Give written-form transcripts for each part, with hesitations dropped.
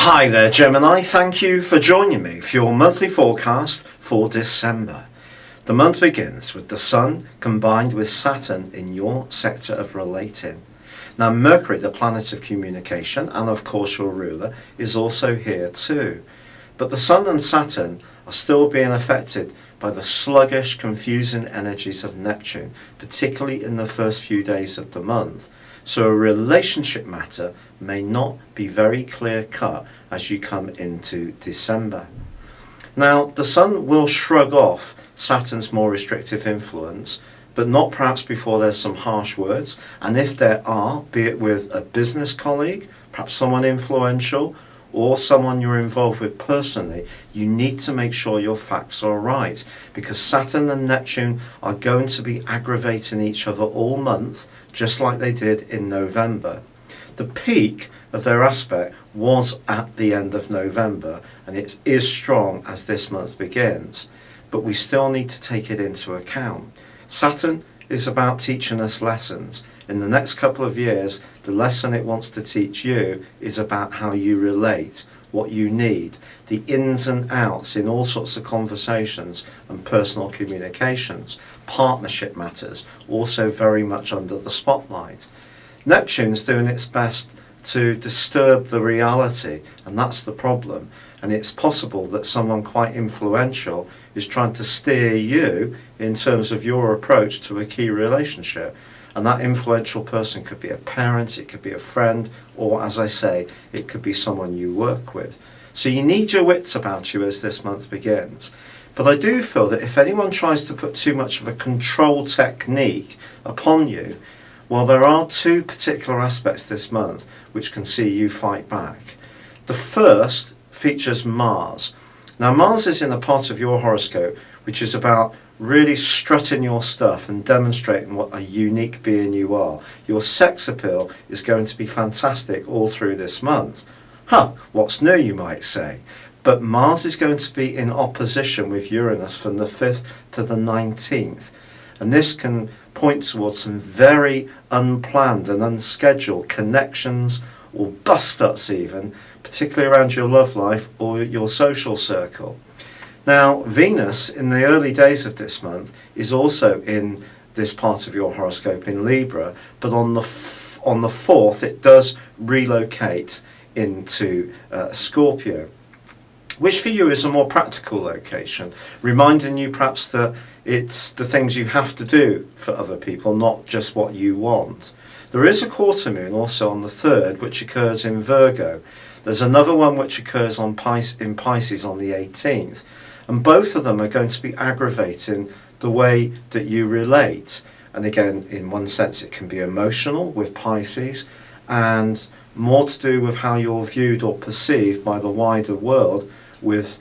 Hi there Gemini, thank you for joining me for your monthly forecast for December. The month begins with the Sun combined with Saturn in your sector of relating. Now Mercury, the planet of communication and of course your ruler, is also here too. But the Sun and Saturn are still being affected by the sluggish, confusing energies of Neptune, particularly in the first few days of the month. So a relationship matter may not be very clear cut as you come into December. Now the Sun will shrug off Saturn's more restrictive influence, but not perhaps before there's some harsh words, and if there are, be it with a business colleague, perhaps someone influential, or someone you're involved with personally, you need to make sure your facts are right, because Saturn and Neptune are going to be aggravating each other all month, just like they did in November. The peak of their aspect was at the end of November, and it is strong as this month begins, but we still need to take it into account. Saturn is about teaching us lessons. In the next couple of years, the lesson it wants to teach you is about how you relate, what you need, the ins and outs in all sorts of conversations and personal communications. Partnership matters, also very much under the spotlight. Neptune's doing its best to disturb the reality, and that's the problem. And it's possible that someone quite influential is trying to steer you in terms of your approach to a key relationship. And that influential person could be a parent, it could be a friend, or as I say, it could be someone you work with. So you need your wits about you as this month begins. But I do feel that if anyone tries to put too much of a control technique upon you, well, there are two particular aspects this month which can see you fight back. The first features Mars. Now Mars is in a part of your horoscope which is about really strutting your stuff and demonstrating what a unique being you are. Your sex appeal is going to be fantastic all through this month. What's new, you might say? But Mars is going to be in opposition with Uranus from the 5th to the 19th. And this can point towards some very unplanned and unscheduled connections or bust-ups even, particularly around your love life or your social circle. Now, Venus, in the early days of this month, is also in this part of your horoscope in Libra, but on the 4th it does relocate into Scorpio, which for you is a more practical location, reminding you perhaps that it's the things you have to do for other people, not just what you want. There is a quarter moon also on the 3rd, which occurs in Virgo. There's another one which occurs in Pisces on the 18th. And both of them are going to be aggravating the way that you relate. And again, in one sense, it can be emotional with Pisces and more to do with how you're viewed or perceived by the wider world with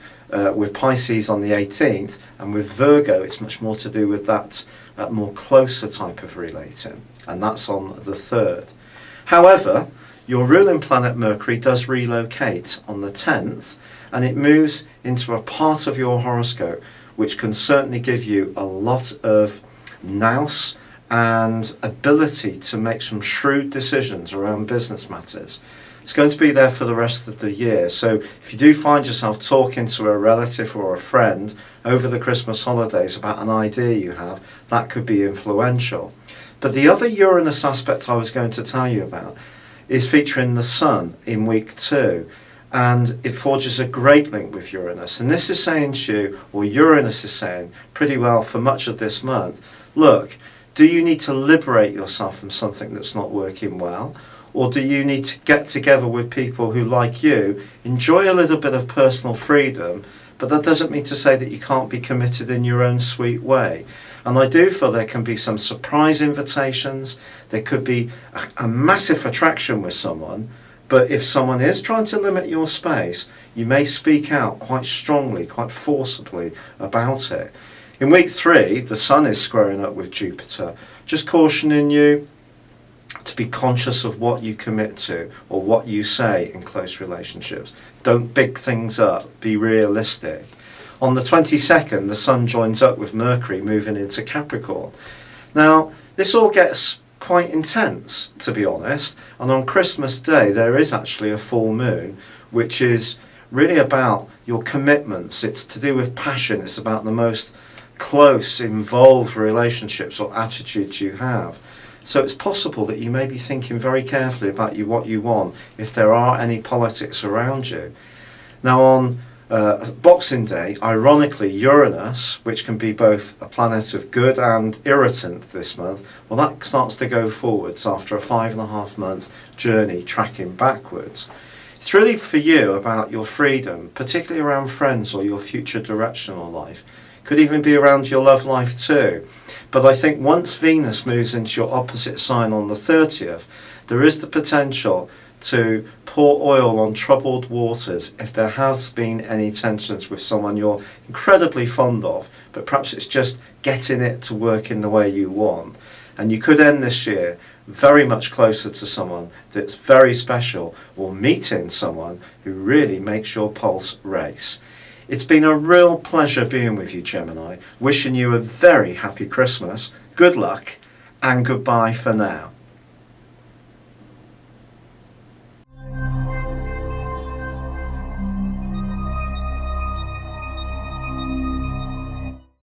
Pisces on the 18th. And with Virgo, it's much more to do with that more closer type of relating. And that's on the 3rd. However, your ruling planet Mercury does relocate on the 10th, and it moves into a part of your horoscope which can certainly give you a lot of nous and ability to make some shrewd decisions around business matters. It's going to be there for the rest of the year, so if you do find yourself talking to a relative or a friend over the Christmas holidays about an idea you have, that could be influential. But the other Uranus aspect I was going to tell you about is featuring the Sun in week 2. And it forges a great link with Uranus. And this is saying to you, or Uranus is saying pretty well for much of this month, look, do you need to liberate yourself from something that's not working well? Or do you need to get together with people who, like you, enjoy a little bit of personal freedom, but that doesn't mean to say that you can't be committed in your own sweet way. And I do feel there can be some surprise invitations, there could be a massive attraction with someone, but if someone is trying to limit your space, you may speak out quite strongly, quite forcibly about it. In week 3, the Sun is squaring up with Jupiter, just cautioning you to be conscious of what you commit to or what you say in close relationships. Don't big things up, be realistic. On the 22nd, the Sun joins up with Mercury moving into Capricorn. Now, this all gets quite intense, to be honest, and on Christmas Day there is actually a full moon which is really about your commitments. It's to do with passion. It's about the most close, involved relationships or attitudes you have. So it's possible that you may be thinking very carefully about what you want, if there are any politics around you. Now on Boxing Day, ironically, Uranus, which can be both a planet of good and irritant this month, well, that starts to go forwards after a 5.5 month journey tracking backwards. It's really for you about your freedom, particularly around friends or your future directional life. Could even be around your love life too. But I think once Venus moves into your opposite sign on the 30th, there is the potential to pour oil on troubled waters if there has been any tensions with someone you're incredibly fond of, but perhaps it's just getting it to work in the way you want. And you could end this year very much closer to someone that's very special, or meeting someone who really makes your pulse race. It's been a real pleasure being with you, Gemini. Wishing you a very happy Christmas, good luck, and goodbye for now.